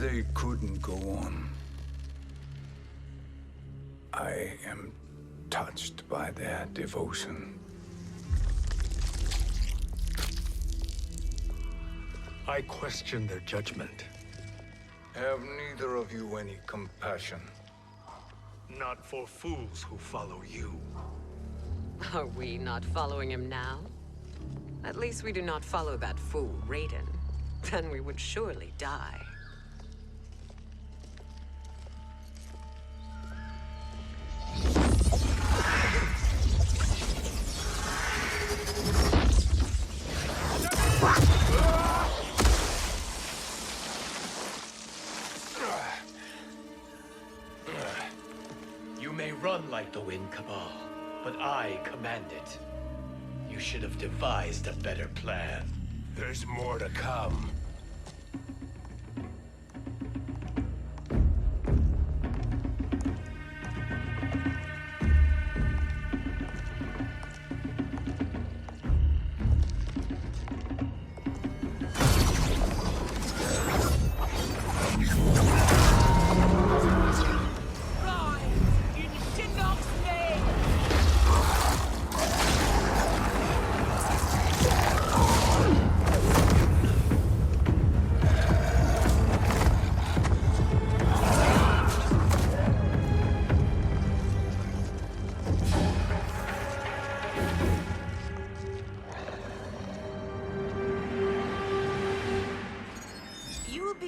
They couldn't go on. I am touched by their devotion. I question their judgment. Have neither of you any compassion? Not for fools who follow you. Are we not following him now? At least we do not follow that fool, Raiden. Then we would surely die. You may run like the wind, Cabal, but I command it. You should have devised a better plan. There's more to come.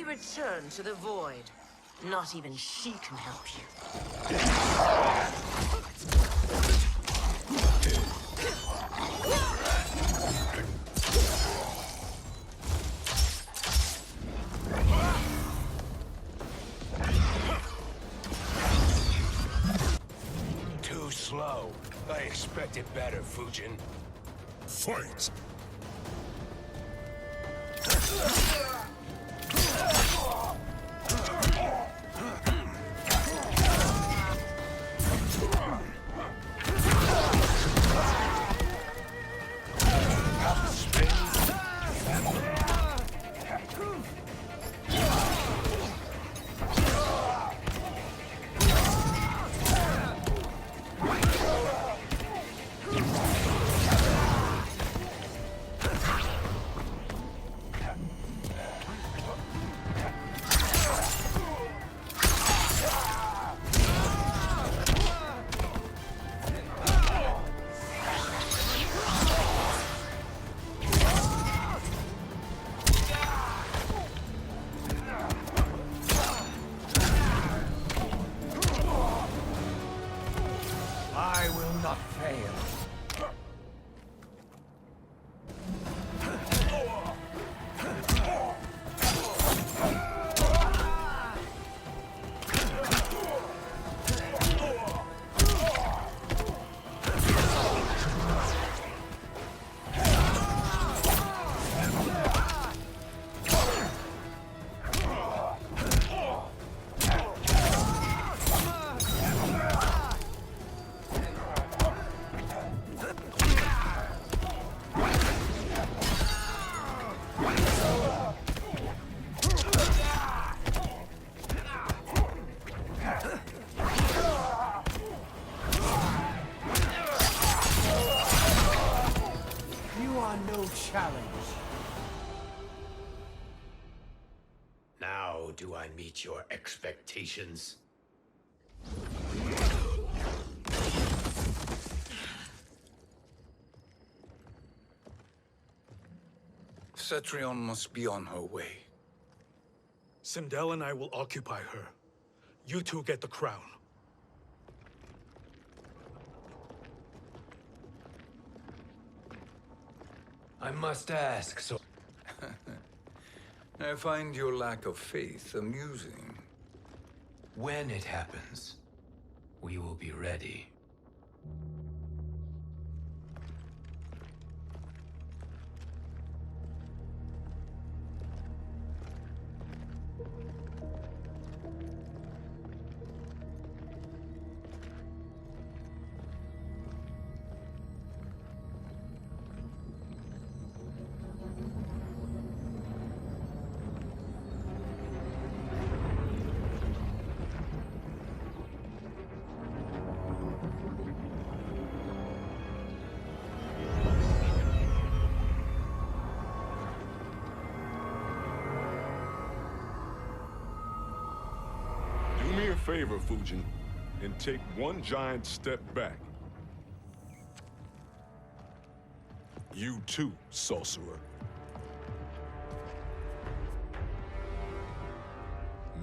Return to the void. Not even she can help you. Too slow. I expected better, Fujin. Fight! I will not fail. No challenge. Now do I meet your expectations? Cetrion must be on her way. Sindel and I will occupy her. You two get the crown. I must ask, so... I find your lack of faith amusing. When it happens, we will be ready. favor, Fujin, and take one giant step back. You too, sorcerer.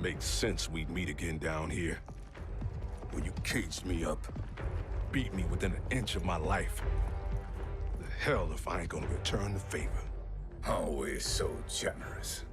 Makes sense we'd meet again down here. When you caged me up, beat me within an inch of my life. The hell if I ain't gonna return the favor. Always so generous.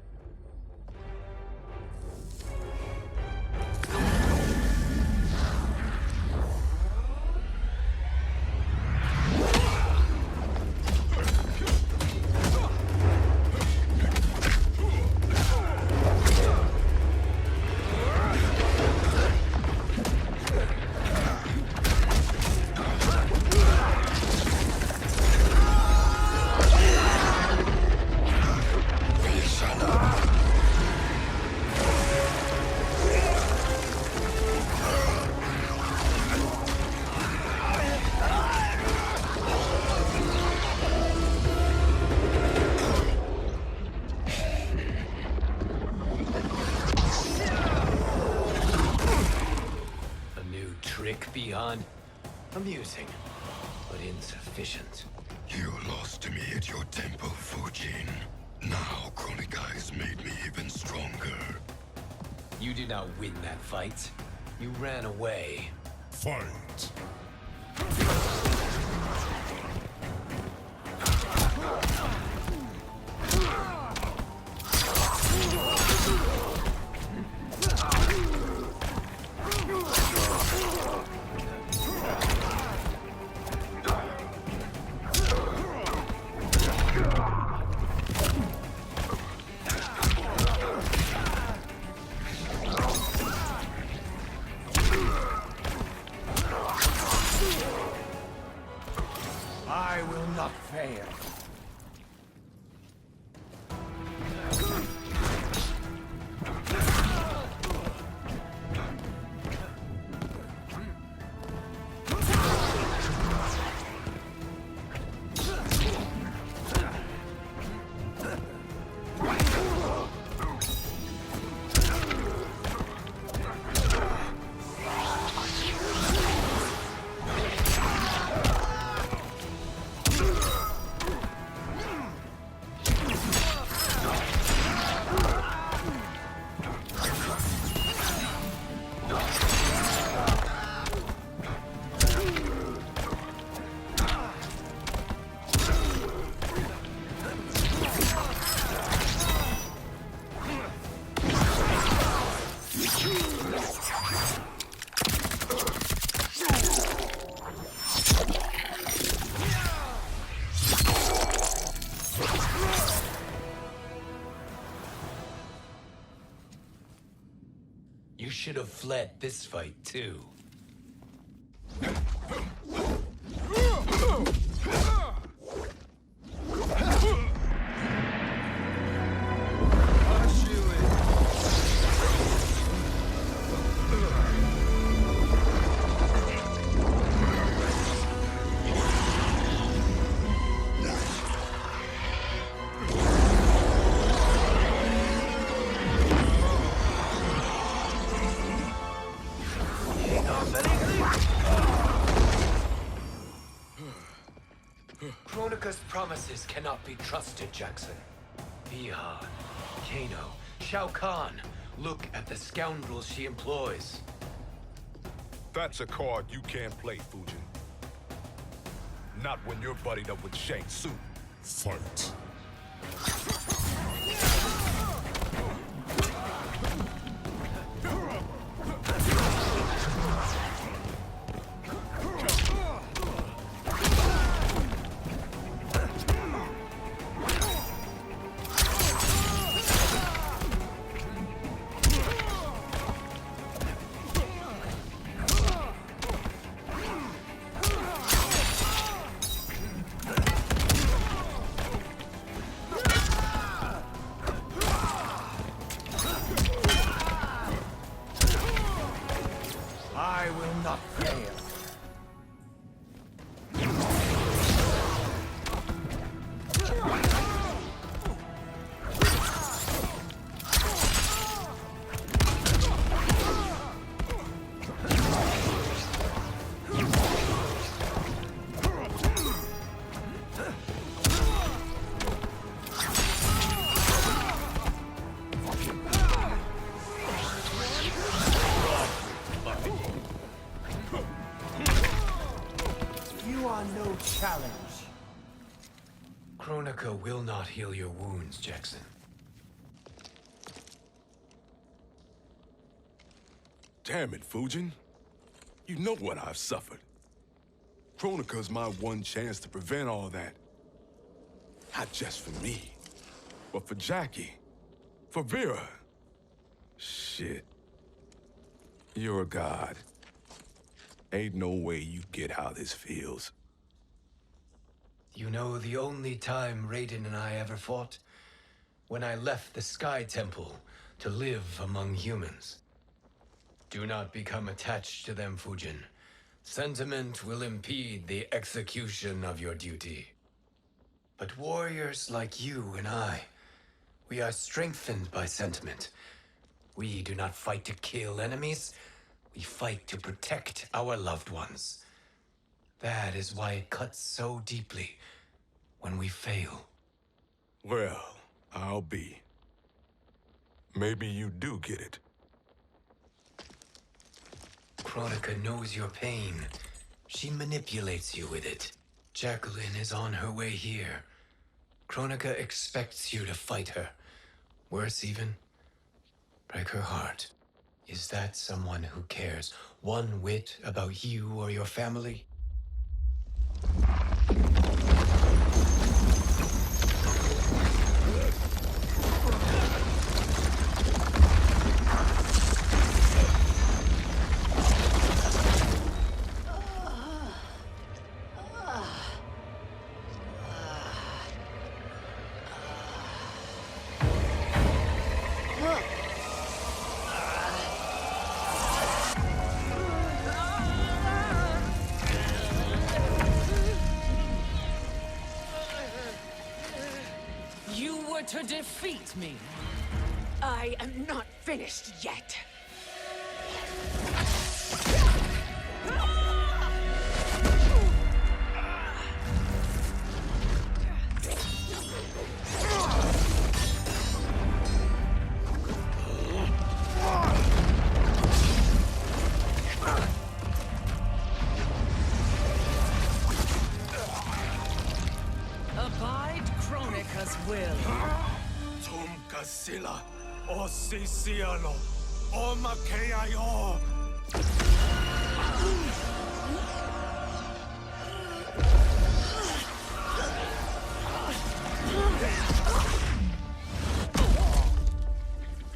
Beyond amusing, but insufficient. You lost to me at your temple, Fujin. Now Chronic Eyes made me even stronger. You did not win that fight. You ran away. Fight! I will not fail. You should have fled this fight, too. Kronika's promises cannot be trusted, Jackson. Bihan, Kano, Shao Kahn. Look at the scoundrels she employs. That's a card you can't play, Fujin. Not when you're buddied up with Shang Tsung. Fight! Kronika will not heal your wounds, Jackson. Damn it, Fujin. You know what I've suffered. Kronika's my one chance to prevent all that. Not just for me, but for Jackie, for Vera. Shit. You're a god. Ain't no way you get how this feels. You know the only time Raiden and I ever fought? When I left the Sky Temple to live among humans. Do not become attached to them, Fujin. Sentiment will impede the execution of your duty. But warriors like you and I, we are strengthened by sentiment. We do not fight to kill enemies. We fight to protect our loved ones. That is why it cuts so deeply when we fail. Well, I'll be. Maybe you do get it. Kronika knows your pain. She manipulates you with it. Jacqueline is on her way here. Kronika expects you to fight her. Worse even, break her heart. Is that someone who cares one whit about you or your family? To defeat me. I am not finished yet. Abide Kronika's will. Sila, o Sisialo, o Makeayo.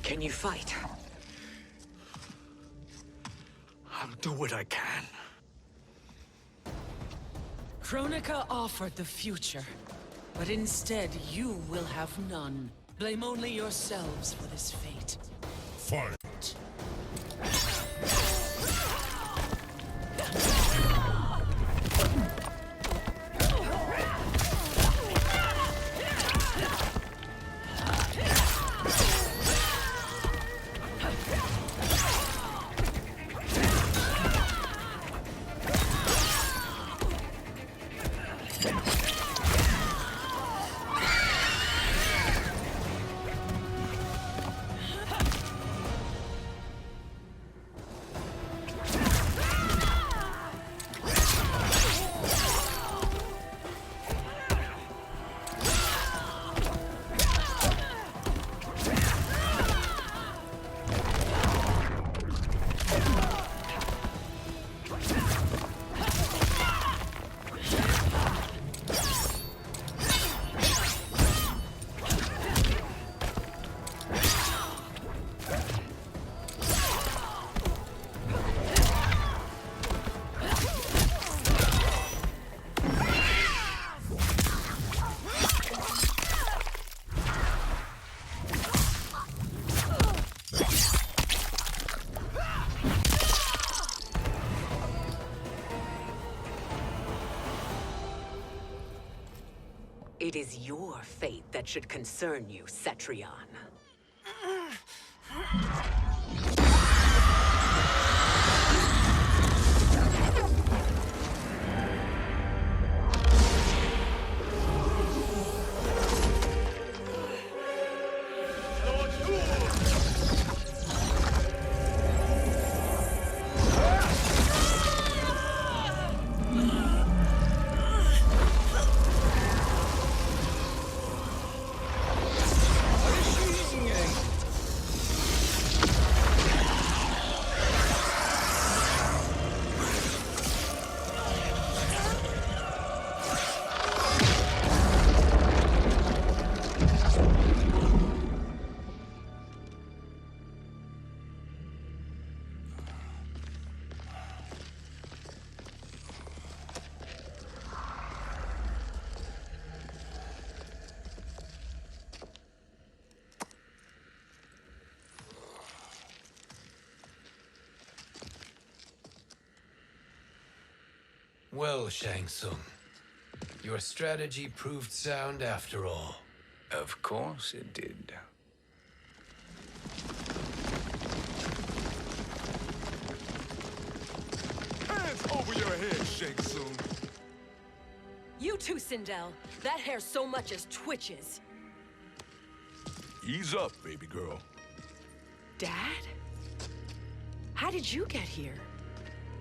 Can you fight? I'll do what I can. Kronika offered the future, but instead you will have none. Blame only yourselves for this fate. Fight! It is your fate that should concern you, Cetrion. Well, Shang Tsung, your strategy proved sound after all. Of course it did. Hands over your head, Shang Tsung. You too, Sindel. That hair so much as twitches. Ease up, baby girl. Dad? How did you get here?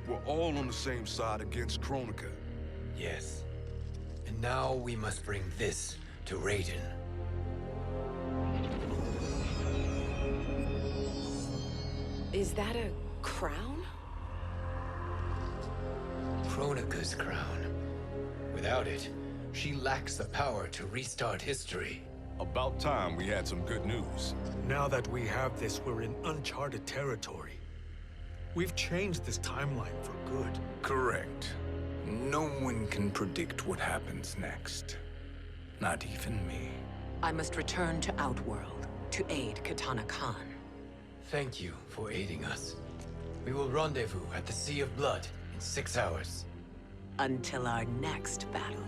We're all on the same side against Kronika. Yes. And now we must bring this to Raiden. Is that a crown? Kronika's crown. Without it, she lacks the power to restart history. About time we had some good news. Now that we have this, we're in uncharted territory. We've changed this timeline for good. Correct. No one can predict what happens next. Not even me. I must return to Outworld to aid Katana Khan. Thank you for aiding us. We will rendezvous at the Sea of Blood in 6 hours. Until our next battle.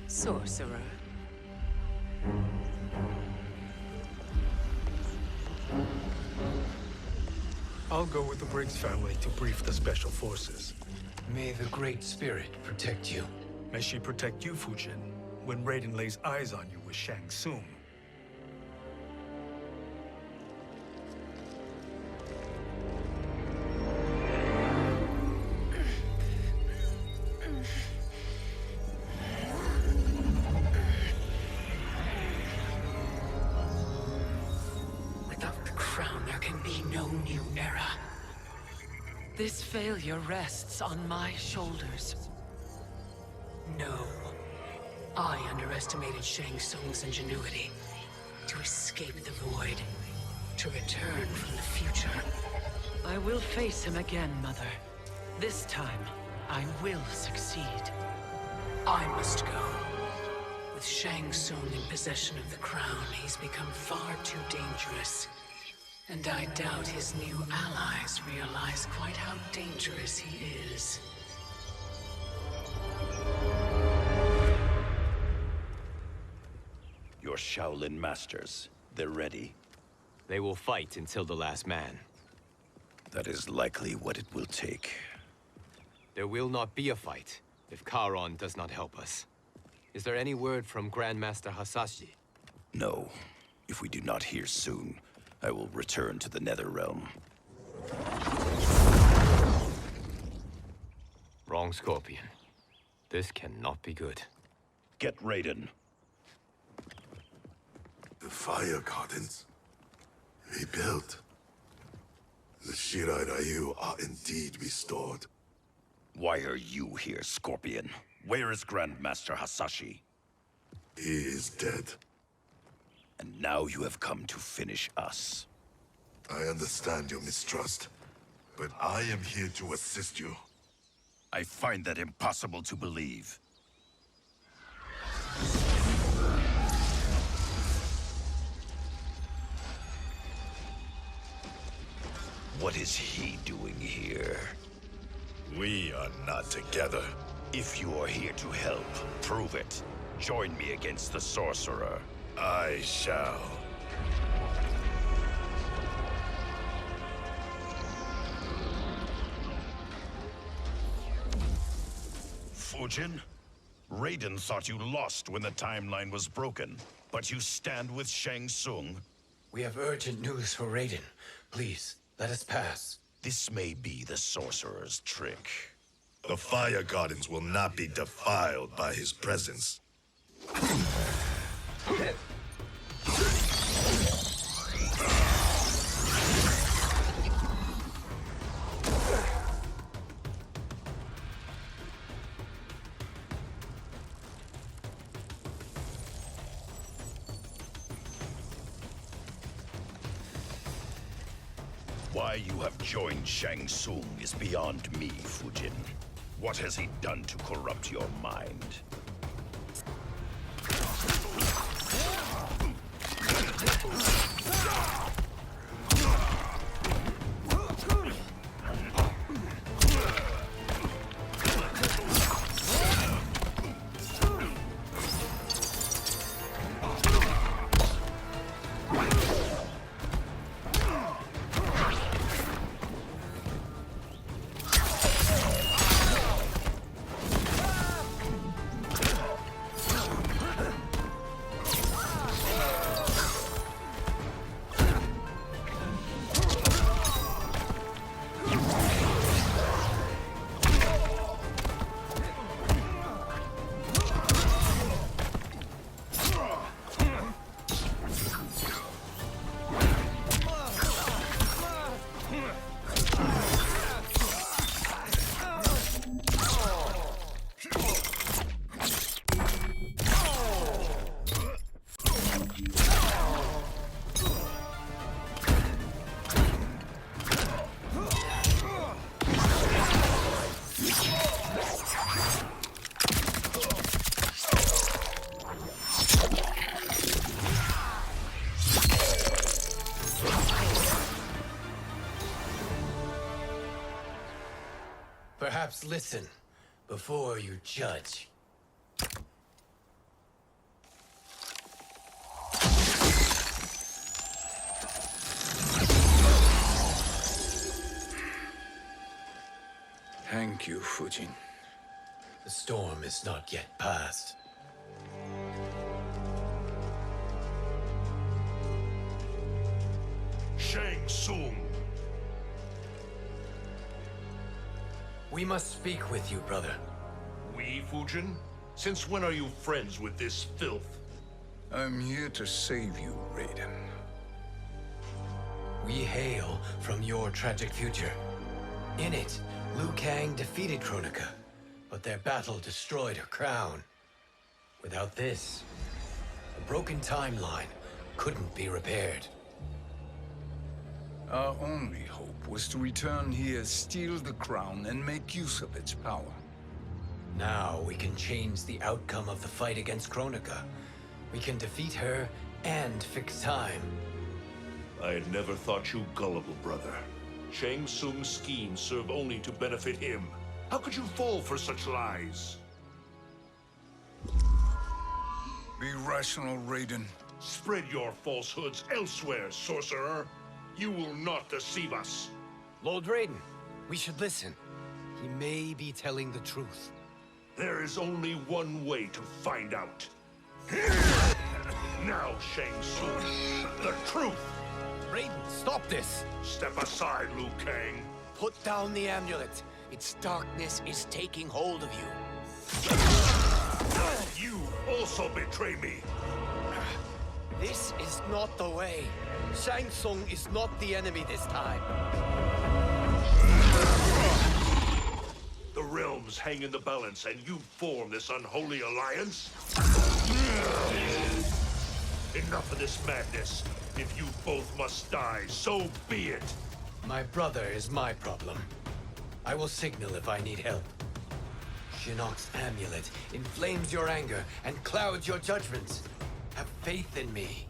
Sorcerer. I'll go with the Briggs family to brief the Special Forces. May the Great Spirit protect you. May she protect you, Fujin, when Raiden lays eyes on you with Shang Tsung. Without the crown, there can be no new era. This failure rests on my shoulders. No. I underestimated Shang Tsung's ingenuity. To escape the void. To return from the future. I will face him again, Mother. This time, I will succeed. I must go. With Shang Tsung in possession of the crown, he's become far too dangerous. And I doubt his new allies realize quite how dangerous he is. Your Shaolin masters, they're ready. They will fight until the last man. That is likely what it will take. There will not be a fight if Charon does not help us. Is there any word from Grandmaster Hasashi? No. If we do not hear soon, I will return to the Netherrealm. Wrong, Scorpion. This cannot be good. Get Raiden. The fire gardens rebuilt. The Shirai Ryu are indeed restored. Why are you here, Scorpion? Where is Grandmaster Hasashi? He is dead. And now you have come to finish us. I understand your mistrust, but I am here to assist you. I find that impossible to believe. What is he doing here? We are not together. If you are here to help, prove it. Join me against the Sorcerer. I shall. Fujin? Raiden thought you lost when the timeline was broken, but you stand with Shang Tsung. We have urgent news for Raiden. Please, let us pass. This may be the Sorcerer's trick. The fire gardens will not be defiled by his presence. Why you have joined Shang Tsung is beyond me, Fujin. What has he done to corrupt your mind? Perhaps listen before you judge. Thank you, Fujin. The storm is not yet past. Shang Tsung. We must speak with you, brother. We, Fujin? Since when are you friends with this filth? I'm here to save you, Raiden. We hail from your tragic future. In it, Liu Kang defeated Kronika, but their battle destroyed her crown. Without this, a broken timeline couldn't be repaired. Our only hope was to return here, steal the crown, and make use of its power. Now we can change the outcome of the fight against Kronika. We can defeat her and fix time. I had never thought you gullible, brother. Shang Tsung's schemes serve only to benefit him. How could you fall for such lies? Be rational, Raiden. Spread your falsehoods elsewhere, sorcerer. You will not deceive us. Lord Raiden, we should listen. He may be telling the truth. There is only one way to find out. Now, Shang Tsung, the truth! Raiden, stop this! Step aside, Liu Kang. Put down the amulet. Its darkness is taking hold of you. You also betray me. This is not the way. Shang Tsung is not the enemy this time. The realms hang in the balance, and you form this unholy alliance? Enough of this madness. If you both must die, so be it. My brother is my problem. I will signal if I need help. Shinnok's amulet inflames your anger and clouds your judgments. Have faith in me.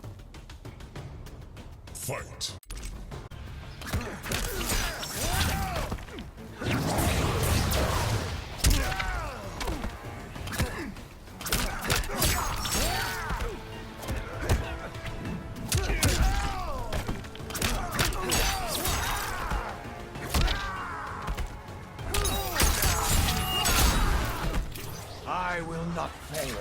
Fight! I will not fail.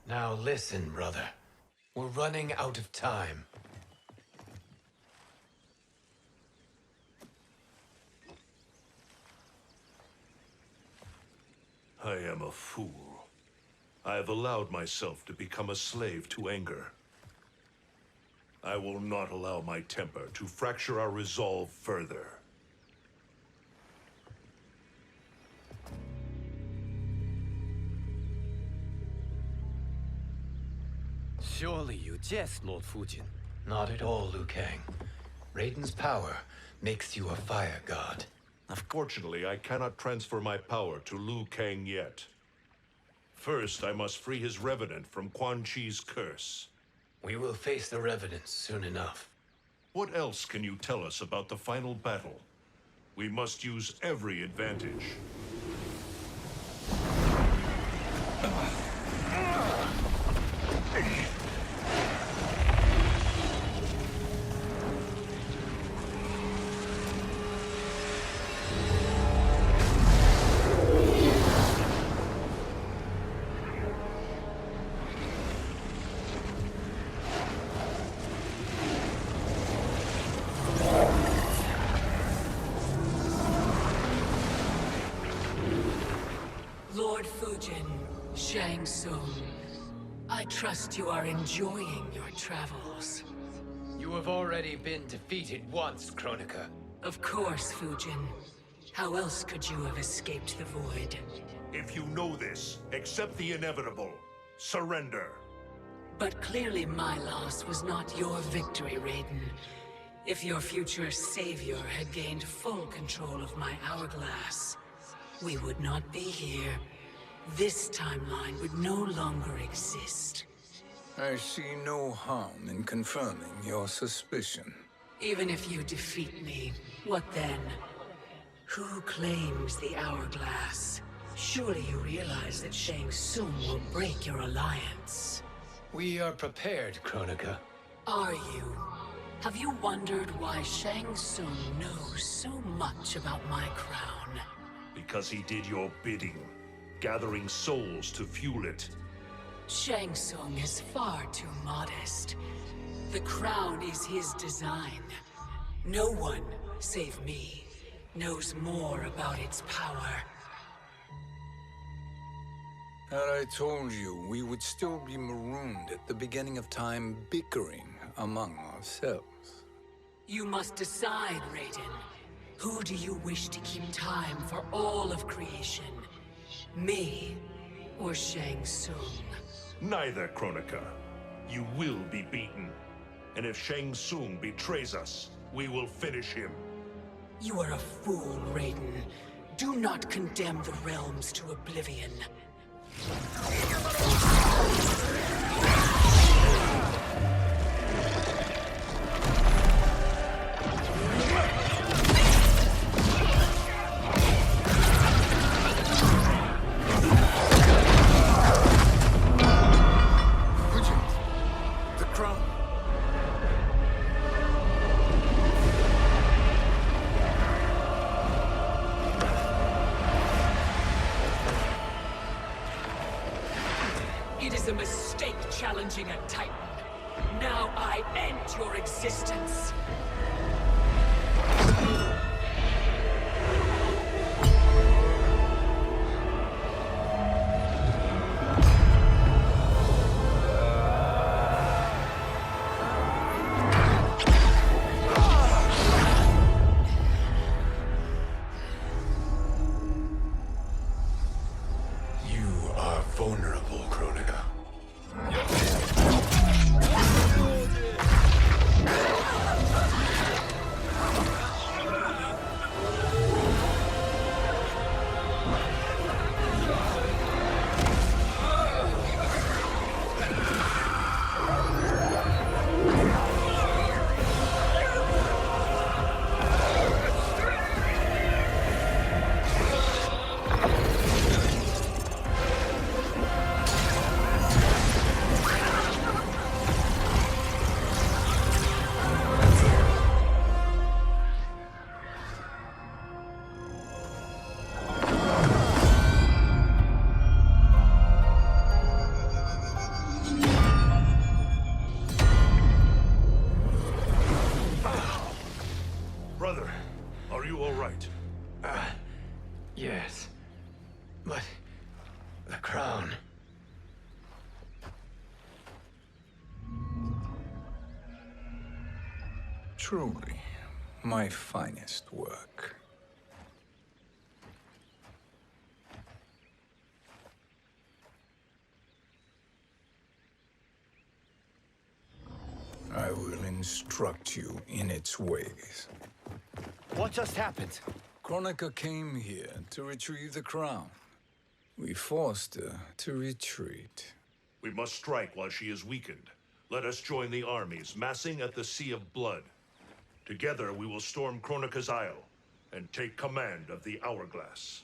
Now listen, brother. We're running out of time. I am a fool. I have allowed myself to become a slave to anger. I will not allow my temper to fracture our resolve further. Surely you jest, Lord Fujin. Not at all, Liu Kang. Raiden's power makes you a fire god. Unfortunately, I cannot transfer my power to Liu Kang yet. First, I must free his Revenant from Quan Chi's curse. We will face the Revenants soon enough. What else can you tell us about the final battle? We must use every advantage. Lord Fujin, Shang Tsung, I trust you are enjoying your travels. You have already been defeated once, Kronika. Of course, Fujin. How else could you have escaped the void? If you know this, accept the inevitable. Surrender. But clearly my loss was not your victory, Raiden. If your future savior had gained full control of my hourglass, we would not be here. This timeline would no longer exist. I see no harm in confirming your suspicion. Even if you defeat me, what then? Who claims the hourglass? Surely you realize that Shang Tsung will break your alliance. We are prepared, Kronika. Are you? Have you wondered why Shang Tsung knows so much about my crown? Because he did your bidding, gathering souls to fuel it. Shang Tsung is far too modest. The crown is his design. No one, save me, knows more about its power. Had I told you, we would still be marooned at the beginning of time, bickering among ourselves. You must decide, Raiden. Who do you wish to keep time for all of creation? Me or Shang Tsung? Neither, Kronika. You will be beaten. And if Shang Tsung betrays us, we will finish him. You are a fool, Raiden. Do not condemn the realms to oblivion. The crown. It is a mistake challenging a Titan. Now I end your existence. You are vulnerable, Kronika. Truly, my finest work. I will instruct you in its ways. What just happened? Kronika came here to retrieve the crown. We forced her to retreat. We must strike while she is weakened. Let us join the armies, massing at the Sea of Blood. Together we will storm Kronika's Isle and take command of the Hourglass.